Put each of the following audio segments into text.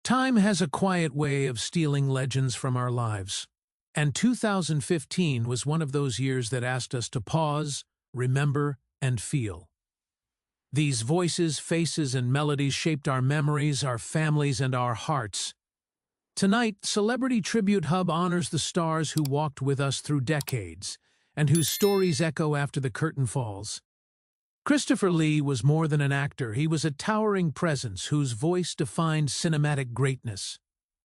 Time has a quiet way of stealing legends from our lives, and 2015 was one of those years that asked us to pause, remember, and feel. These voices, faces, and melodies shaped our memories, our families, and our hearts. Tonight, Celebrity Tribute Hub honors the stars who walked with us through decades, and whose stories echo after the curtain falls. Christopher Lee was more than an actor. He was a towering presence whose voice defined cinematic greatness.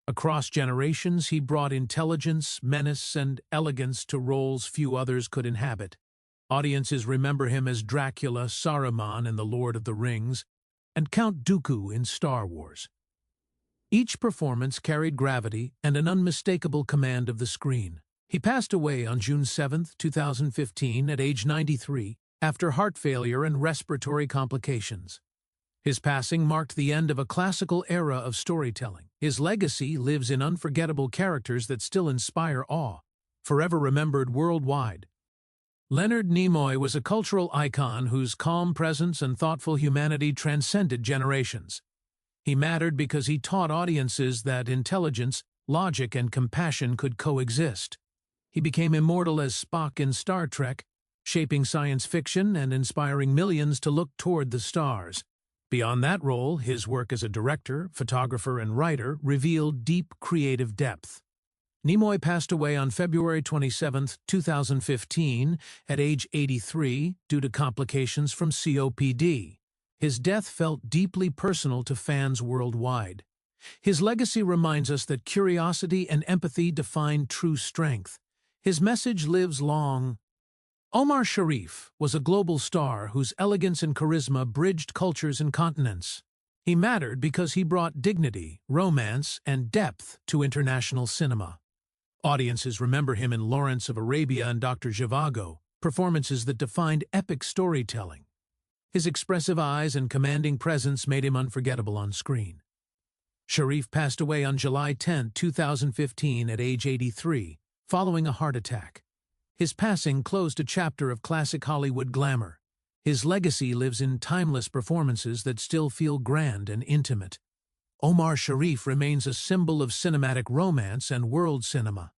Across generations, he brought intelligence, menace, and elegance to roles few others could inhabit. Audiences remember him as Dracula, Saruman in The Lord of the Rings, and Count Dooku in Star Wars. Each performance carried gravity and an unmistakable command of the screen. He passed away on June 7, 2015, at age 93, after heart failure and respiratory complications. His passing marked the end of a classical era of storytelling. His legacy lives in unforgettable characters that still inspire awe, forever remembered worldwide. Leonard Nimoy was a cultural icon whose calm presence and thoughtful humanity transcended generations. He mattered because he taught audiences that intelligence, logic, and compassion could coexist. He became immortal as Spock in Star Trek, shaping science fiction and inspiring millions to look toward the stars. Beyond that role, his work as a director, photographer, and writer revealed deep creative depth. Nimoy passed away on February 27, 2015, at age 83 due to complications from COPD. His death felt deeply personal to fans worldwide. His legacy reminds us that curiosity and empathy define true strength. His message lives long. Omar Sharif was a global star whose elegance and charisma bridged cultures and continents. He mattered because he brought dignity, romance, and depth to international cinema. Audiences remember him in Lawrence of Arabia and Dr. Zhivago, performances that defined epic storytelling. His expressive eyes and commanding presence made him unforgettable on screen. Sharif passed away on July 10, 2015, at age 83, following a heart attack. His passing closed a chapter of classic Hollywood glamour. His legacy lives in timeless performances that still feel grand and intimate. Omar Sharif remains a symbol of cinematic romance and world cinema.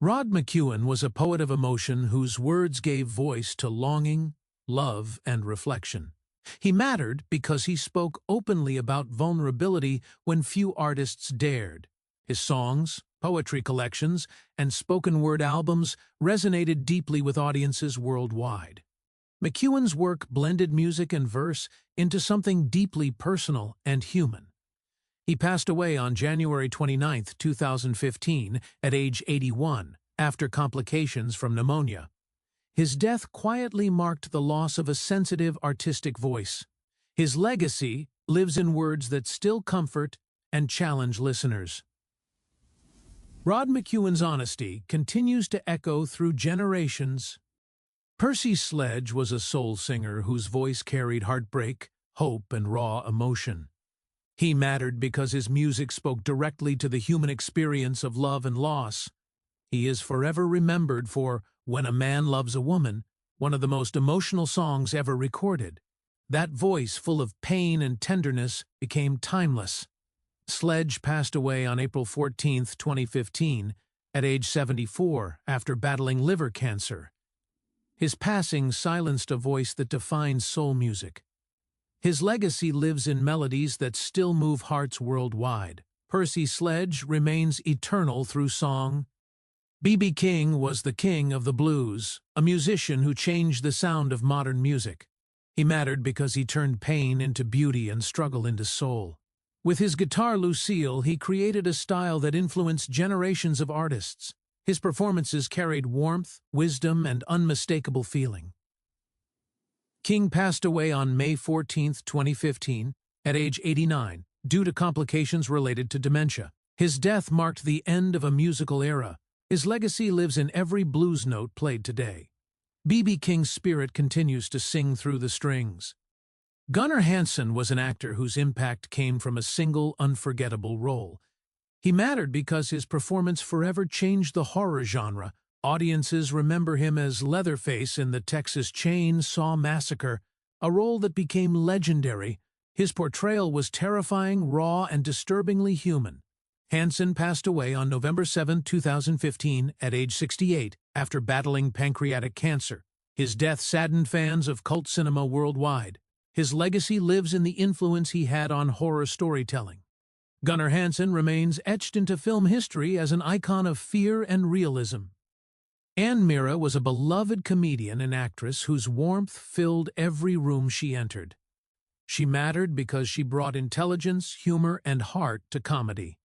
Rod McEwen was a poet of emotion whose words gave voice to longing, love, and reflection. He mattered because he spoke openly about vulnerability when few artists dared. His songs, poetry collections, and spoken-word albums resonated deeply with audiences worldwide. McEwen's work blended music and verse into something deeply personal and human. He passed away on January 29, 2015, at age 81, after complications from pneumonia. His death quietly marked the loss of a sensitive, artistic voice. His legacy lives in words that still comfort and challenge listeners. Rod McEwen's honesty continues to echo through generations. Percy Sledge was a soul singer whose voice carried heartbreak, hope, and raw emotion. He mattered because his music spoke directly to the human experience of love and loss. He is forever remembered for "When a Man Loves a Woman," one of the most emotional songs ever recorded. That voice, full of pain and tenderness, became timeless. Sledge passed away on April 14, 2015, at age 74, after battling liver cancer. His passing silenced a voice that defined soul music. His legacy lives in melodies that still move hearts worldwide. Percy Sledge remains eternal through song. B.B. King was the king of the blues, a musician who changed the sound of modern music. He mattered because he turned pain into beauty and struggle into soul. With his guitar Lucille, he created a style that influenced generations of artists. His performances carried warmth, wisdom, and unmistakable feeling. King passed away on May 14, 2015, at age 89, due to complications related to dementia. His death marked the end of a musical era. His legacy lives in every blues note played today. B.B. King's spirit continues to sing through the strings. Gunnar Hansen was an actor whose impact came from a single, unforgettable role. He mattered because his performance forever changed the horror genre. Audiences remember him as Leatherface in the Texas Chainsaw Massacre, a role that became legendary. His portrayal was terrifying, raw, and disturbingly human. Hansen passed away on November 7, 2015, at age 68, after battling pancreatic cancer. His death saddened fans of cult cinema worldwide. His legacy lives in the influence he had on horror storytelling. Gunnar Hansen remains etched into film history as an icon of fear and realism. Anne Meara was a beloved comedian and actress whose warmth filled every room she entered. She mattered because she brought intelligence, humor, and heart to comedy.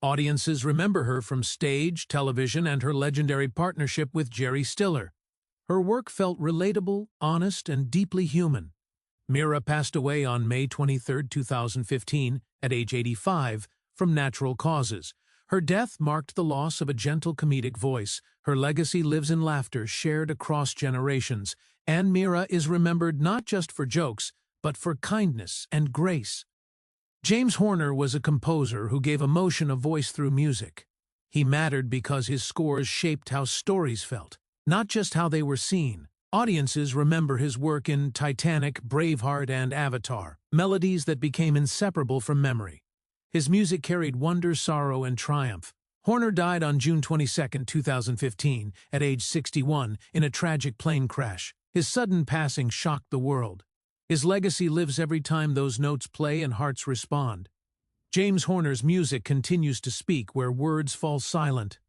Audiences remember her from stage, television, and her legendary partnership with Jerry Stiller. Her work felt relatable, honest, and deeply human. Meara passed away on May 23, 2015, at age 85, from natural causes. Her death marked the loss of a gentle comedic voice. Her legacy lives in laughter shared across generations. Anne Meara is remembered not just for jokes, but for kindness and grace. James Horner was a composer who gave emotion a voice through music. He mattered because his scores shaped how stories felt, not just how they were seen. Audiences remember his work in Titanic, Braveheart, and Avatar, melodies that became inseparable from memory. His music carried wonder, sorrow, and triumph. Horner died on June 22, 2015, at age 61, in a tragic plane crash. His sudden passing shocked the world. His legacy lives every time those notes play and hearts respond. James Horner's music continues to speak where words fall silent.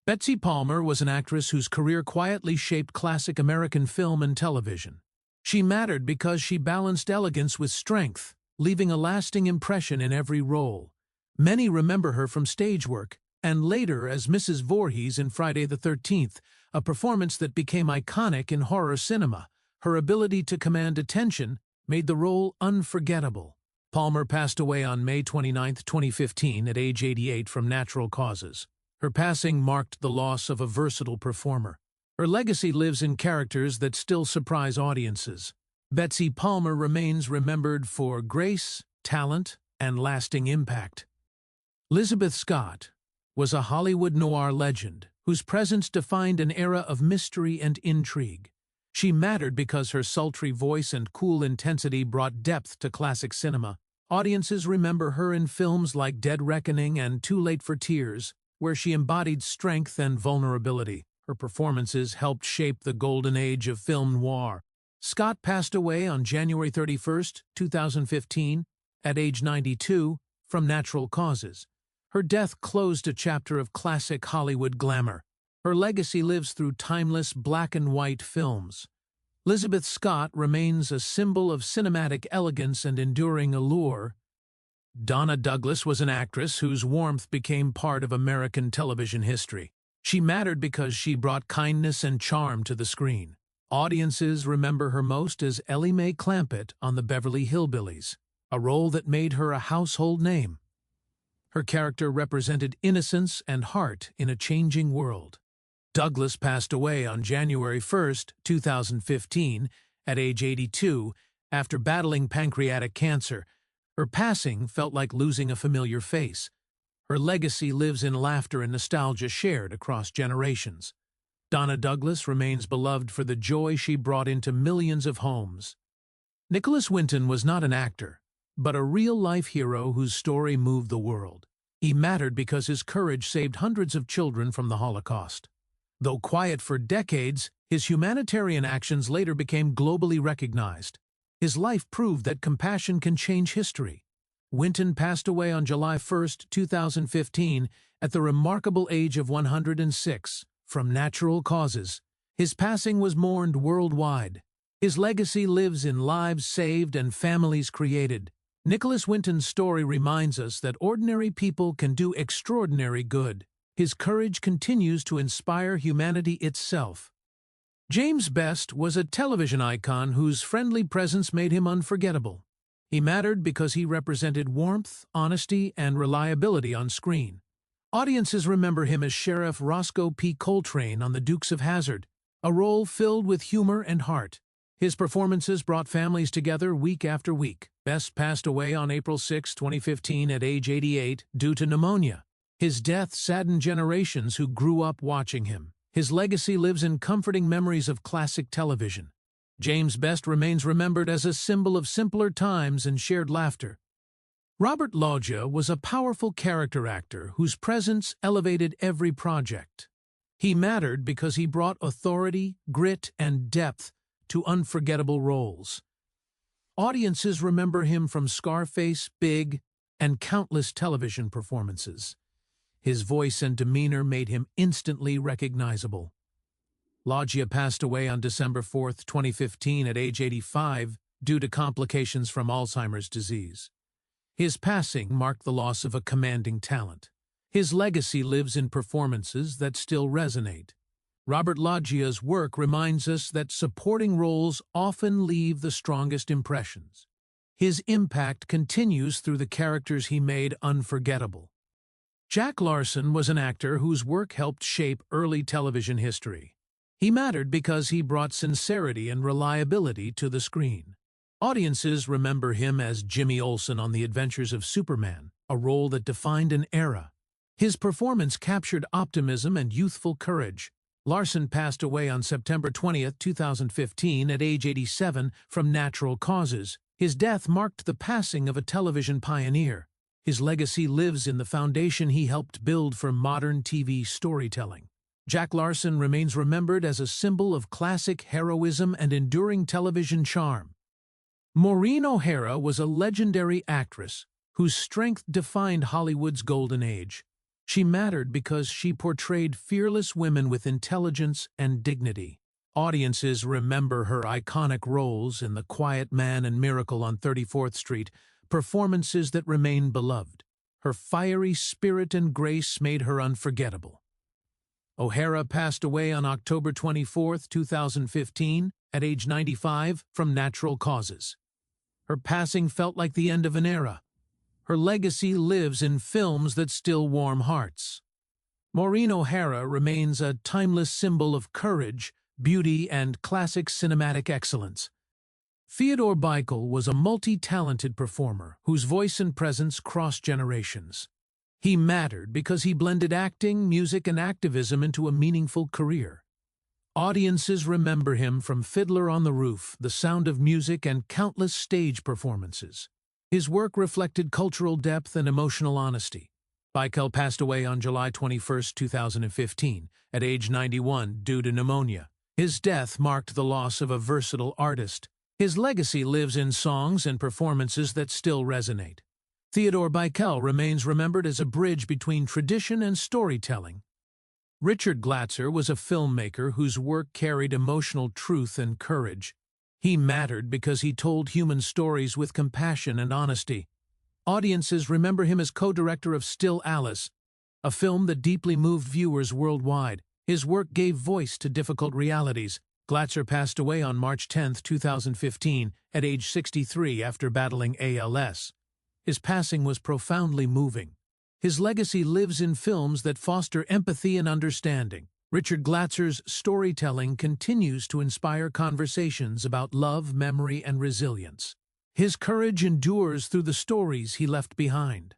Betsy Palmer was an actress whose career quietly shaped classic American film and television. She mattered because she balanced elegance with strength, leaving a lasting impression in every role. Many remember her from stage work, and later as Mrs. Voorhees in Friday the 13th, a performance that became iconic in horror cinema. Her ability to command attention made the role unforgettable. Palmer passed away on May 29, 2015, at age 88 from natural causes. Her passing marked the loss of a versatile performer. Her legacy lives in characters that still surprise audiences. Betsy Palmer remains remembered for grace, talent, and lasting impact. Elizabeth Scott was a Hollywood noir legend whose presence defined an era of mystery and intrigue. She mattered because her sultry voice and cool intensity brought depth to classic cinema. Audiences remember her in films like Dead Reckoning and Too Late for Tears, where she embodied strength and vulnerability. Her performances helped shape the golden age of film noir. Scott passed away on January 31, 2015, at age 92, from natural causes. Her death closed a chapter of classic Hollywood glamour. Her legacy lives through timeless black-and-white films. Elizabeth Scott remains a symbol of cinematic elegance and enduring allure. Donna Douglas was an actress whose warmth became part of American television history. She mattered because she brought kindness and charm to the screen. Audiences remember her most as Elly May Clampett on the Beverly Hillbillies, a role that made her a household name. Her character represented innocence and heart in a changing world. Douglas passed away on January 1, 2015, at age 82, after battling pancreatic cancer. Her passing felt like losing a familiar face. Her legacy lives in laughter and nostalgia shared across generations. Donna Douglas remains beloved for the joy she brought into millions of homes. Nicholas Winton was not an actor, but a real-life hero whose story moved the world. He mattered because his courage saved hundreds of children from the Holocaust. Though quiet for decades, his humanitarian actions later became globally recognized. His life proved that compassion can change history. Winton passed away on July 1, 2015, at the remarkable age of 106, from natural causes. His passing was mourned worldwide. His legacy lives in lives saved and families created. Nicholas Winton's story reminds us that ordinary people can do extraordinary good. His courage continues to inspire humanity itself. James Best was a television icon whose friendly presence made him unforgettable. He mattered because he represented warmth, honesty, and reliability on screen. Audiences remember him as Sheriff Roscoe P. Coltrane on The Dukes of Hazzard, a role filled with humor and heart. His performances brought families together week after week. Best passed away on April 6, 2015, at age 88 due to pneumonia. His death saddened generations who grew up watching him. His legacy lives in comforting memories of classic television. James Best remains remembered as a symbol of simpler times and shared laughter. Robert Loggia was a powerful character actor whose presence elevated every project. He mattered because he brought authority, grit, and depth to unforgettable roles. Audiences remember him from Scarface, Big, and countless television performances. His voice and demeanor made him instantly recognizable. Loggia passed away on December 4, 2015 at age 85 due to complications from Alzheimer's disease. His passing marked the loss of a commanding talent. His legacy lives in performances that still resonate. Robert Loggia's work reminds us that supporting roles often leave the strongest impressions. His impact continues through the characters he made unforgettable. Jack Larson was an actor whose work helped shape early television history. He mattered because he brought sincerity and reliability to the screen. Audiences remember him as Jimmy Olsen on The Adventures of Superman, a role that defined an era. His performance captured optimism and youthful courage. Larson passed away on September 20, 2015 at age 87 from natural causes. His death marked the passing of a television pioneer. His legacy lives in the foundation he helped build for modern TV storytelling. Jack Larson remains remembered as a symbol of classic heroism and enduring television charm. Maureen O'Hara was a legendary actress whose strength defined Hollywood's golden age. She mattered because she portrayed fearless women with intelligence and dignity. Audiences remember her iconic roles in The Quiet Man and Miracle on 34th Street, performances that remain beloved. Her fiery spirit and grace made her unforgettable. O'Hara passed away on October 24, 2015, at age 95 from natural causes. Her passing felt like the end of an era. Her legacy lives in films that still warm hearts. Maureen O'Hara remains a timeless symbol of courage, beauty, and classic cinematic excellence. Theodore Bickel was a multi-talented performer whose voice and presence crossed generations. He mattered because he blended acting, music, and activism into a meaningful career. Audiences remember him from Fiddler on the Roof, The Sound of Music, and countless stage performances. His work reflected cultural depth and emotional honesty. Bickel passed away on July 21, 2015, at age 91 due to pneumonia. His death marked the loss of a versatile artist. His legacy lives in songs and performances that still resonate. Theodore Bickel remains remembered as a bridge between tradition and storytelling. Richard Glatzer was a filmmaker whose work carried emotional truth and courage. He mattered because he told human stories with compassion and honesty. Audiences remember him as co-director of Still Alice, a film that deeply moved viewers worldwide. His work gave voice to difficult realities. Glatzer passed away on March 10, 2015, at age 63 after battling ALS. His passing was profoundly moving. His legacy lives in films that foster empathy and understanding. Richard Glatzer's storytelling continues to inspire conversations about love, memory, and resilience. His courage endures through the stories he left behind.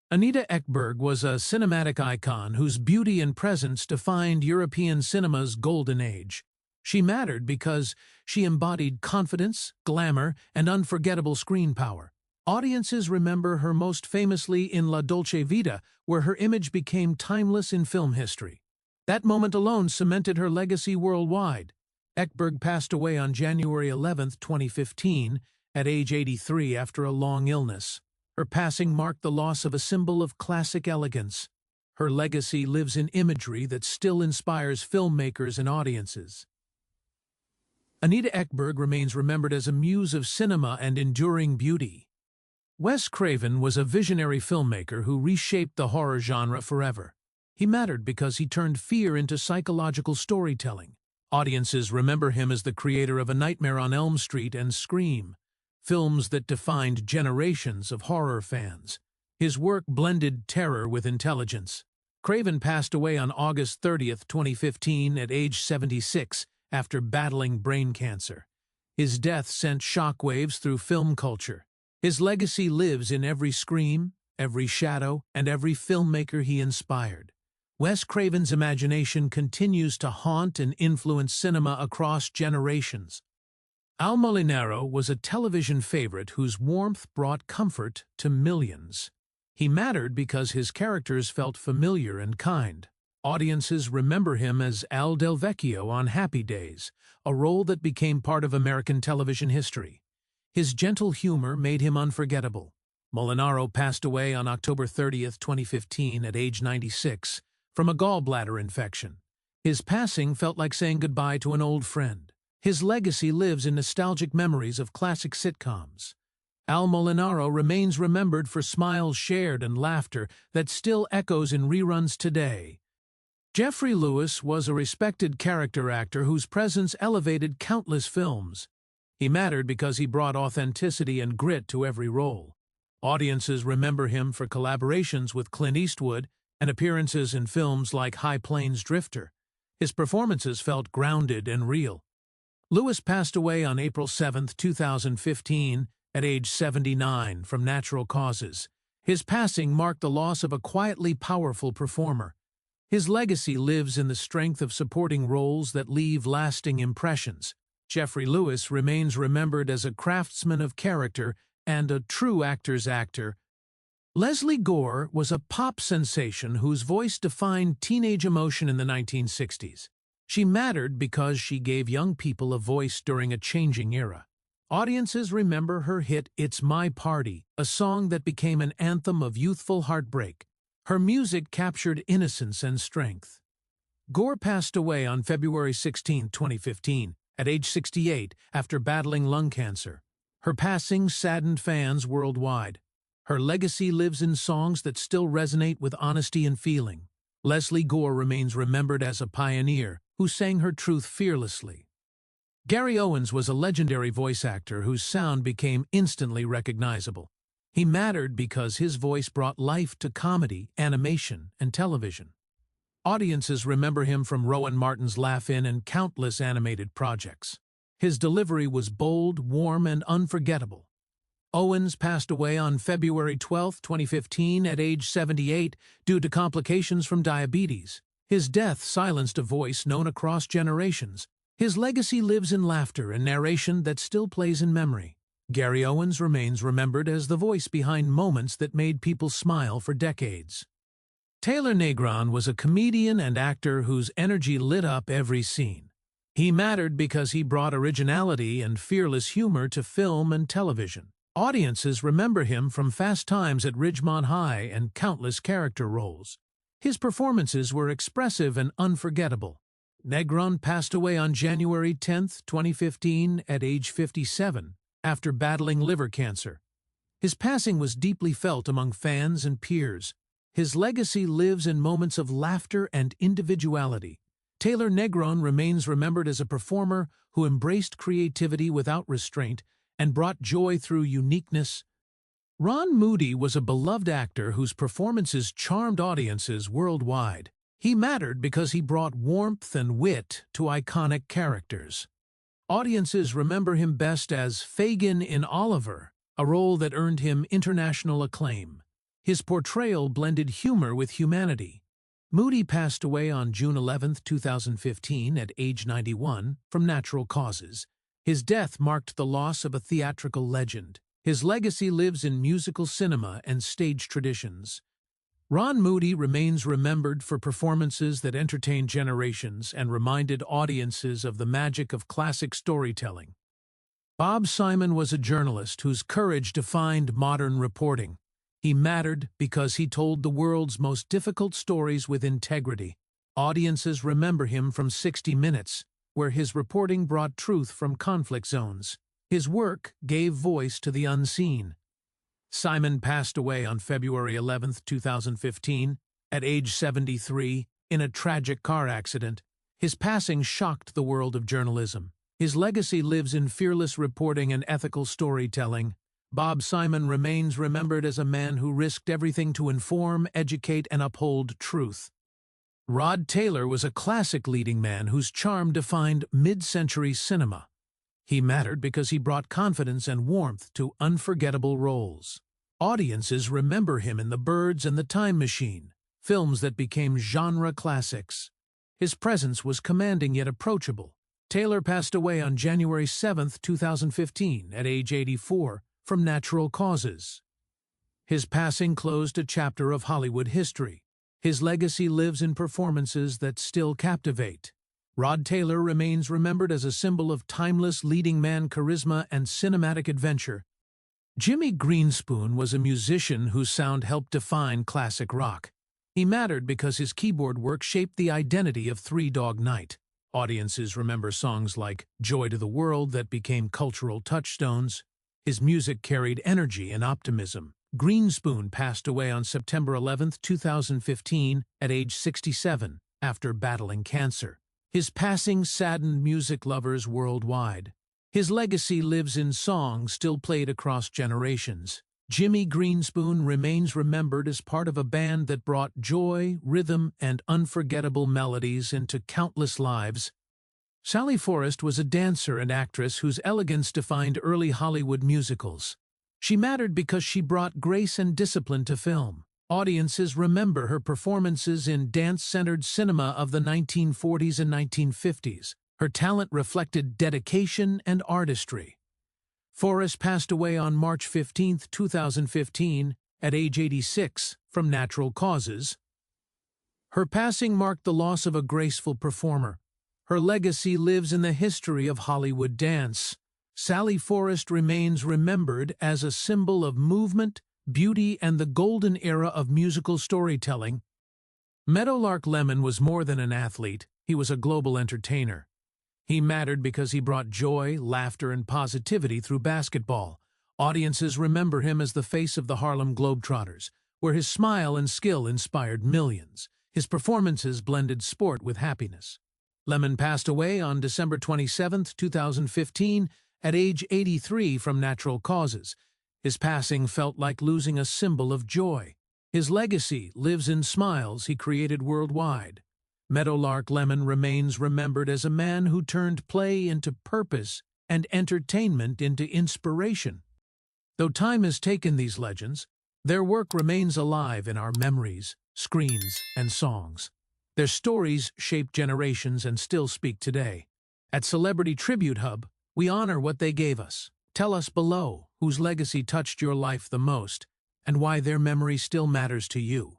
Anita Ekberg was a cinematic icon whose beauty and presence defined European cinema's golden age. She mattered because she embodied confidence, glamour, and unforgettable screen power. Audiences remember her most famously in La Dolce Vita, where her image became timeless in film history. That moment alone cemented her legacy worldwide. Ekberg passed away on January 11, 2015, at age 83 after a long illness. Her passing marked the loss of a symbol of classic elegance. Her legacy lives in imagery that still inspires filmmakers and audiences. Anita Ekberg remains remembered as a muse of cinema and enduring beauty. Wes Craven was a visionary filmmaker who reshaped the horror genre forever. He mattered because he turned fear into psychological storytelling. Audiences remember him as the creator of A Nightmare on Elm Street and Scream, films that defined generations of horror fans. His work blended terror with intelligence. Craven passed away on August 30, 2015, at age 76 after battling brain cancer. His death sent shockwaves through film culture. His legacy lives in every scream, every shadow, and every filmmaker he inspired. Wes Craven's imagination continues to haunt and influence cinema across generations. Al Molinaro was a television favorite whose warmth brought comfort to millions. He mattered because his characters felt familiar and kind. Audiences remember him as Al Del Vecchio on Happy Days, a role that became part of American television history. His gentle humor made him unforgettable. Molinaro passed away on October 30, 2015, at age 96, from a gallbladder infection. His passing felt like saying goodbye to an old friend. His legacy lives in nostalgic memories of classic sitcoms. Al Molinaro remains remembered for smiles shared and laughter that still echoes in reruns today. Geoffrey Lewis was a respected character actor whose presence elevated countless films. He mattered because he brought authenticity and grit to every role. Audiences remember him for collaborations with Clint Eastwood and appearances in films like High Plains Drifter. His performances felt grounded and real. Lewis passed away on April 7, 2015, at age 79 from natural causes. His passing marked the loss of a quietly powerful performer. His legacy lives in the strength of supporting roles that leave lasting impressions. Geoffrey Lewis remains remembered as a craftsman of character and a true actor's actor. Lesley Gore was a pop sensation whose voice defined teenage emotion in the 1960s. She mattered because she gave young people a voice during a changing era. Audiences remember her hit "It's My Party," a song that became an anthem of youthful heartbreak. Her music captured innocence and strength. Gore passed away on February 16, 2015, at age 68 after battling lung cancer. Her passing saddened fans worldwide. Her legacy lives in songs that still resonate with honesty and feeling. Lesley Gore remains remembered as a pioneer who sang her truth fearlessly. Gary Owens was a legendary voice actor whose sound became instantly recognizable. He mattered because his voice brought life to comedy, animation, and television. Audiences remember him from Rowan Martin's Laugh-In and countless animated projects. His delivery was bold, warm, and unforgettable. Owens passed away on February 12, 2015, at age 78 due to complications from diabetes. His death silenced a voice known across generations. His legacy lives in laughter and narration that still plays in memory. Gary Owens remains remembered as the voice behind moments that made people smile for decades. Taylor Negron was a comedian and actor whose energy lit up every scene. He mattered because he brought originality and fearless humor to film and television. Audiences remember him from Fast Times at Ridgemont High and countless character roles. His performances were expressive and unforgettable. Negron passed away on January 10, 2015, at age 57, after battling liver cancer. His passing was deeply felt among fans and peers. His legacy lives in moments of laughter and individuality. Taylor Negron remains remembered as a performer who embraced creativity without restraint and brought joy through uniqueness. Ron Moody was a beloved actor whose performances charmed audiences worldwide. He mattered because he brought warmth and wit to iconic characters. Audiences remember him best as Fagin in Oliver, a role that earned him international acclaim. His portrayal blended humor with humanity. Moody passed away on June 11, 2015, at age 91, from natural causes. His death marked the loss of a theatrical legend. His legacy lives in musical cinema and stage traditions. Ron Moody remains remembered for performances that entertained generations and reminded audiences of the magic of classic storytelling. Bob Simon was a journalist whose courage defined modern reporting. He mattered because he told the world's most difficult stories with integrity. Audiences remember him from 60 Minutes, where his reporting brought truth from conflict zones. His work gave voice to the unseen. Simon passed away on February 11, 2015, at age 73, in a tragic car accident. His passing shocked the world of journalism. His legacy lives in fearless reporting and ethical storytelling. Bob Simon remains remembered as a man who risked everything to inform, educate, and uphold truth. Rod Taylor was a classic leading man whose charm defined mid-century cinema. He mattered because he brought confidence and warmth to unforgettable roles. Audiences remember him in The Birds and the Time Machine, films that became genre classics. His presence was commanding yet approachable. Taylor passed away on January 7, 2015, at age 84, from natural causes. His passing closed a chapter of Hollywood history. His legacy lives in performances that still captivate. Rod Taylor remains remembered as a symbol of timeless leading man charisma and cinematic adventure. Jimmy Greenspoon was a musician whose sound helped define classic rock. He mattered because his keyboard work shaped the identity of Three Dog Night. Audiences remember songs like Joy to the World that became cultural touchstones. His music carried energy and optimism. Greenspoon passed away on September 11, 2015, at age 67, after battling cancer. His passing saddened music lovers worldwide. His legacy lives in songs still played across generations. Jimmy Greenspoon remains remembered as part of a band that brought joy, rhythm, and unforgettable melodies into countless lives. Sally Forrest was a dancer and actress whose elegance defined early Hollywood musicals. She mattered because she brought grace and discipline to film. Audiences remember her performances in dance-centered cinema of the 1940s and 1950s. Her talent reflected dedication and artistry. Forrest passed away on March 15, 2015, at age 86, from natural causes. Her passing marked the loss of a graceful performer. Her legacy lives in the history of Hollywood dance. Sally Forrest remains remembered as a symbol of movement, beauty, and the golden era of musical storytelling. Meadowlark Lemon was more than an athlete, he was a global entertainer. He mattered because he brought joy, laughter, and positivity through basketball. Audiences remember him as the face of the Harlem Globetrotters, where his smile and skill inspired millions. His performances blended sport with happiness. Lemon passed away on December 27, 2015, at age 83 from natural causes. His passing felt like losing a symbol of joy. His legacy lives in smiles he created worldwide. Meadowlark Lemon remains remembered as a man who turned play into purpose and entertainment into inspiration. Though time has taken these legends, their work remains alive in our memories, screens, and songs. Their stories shape generations and still speak today. At Celebrity Tribute Hub, we honor what they gave us. Tell us below whose legacy touched your life the most and why their memory still matters to you.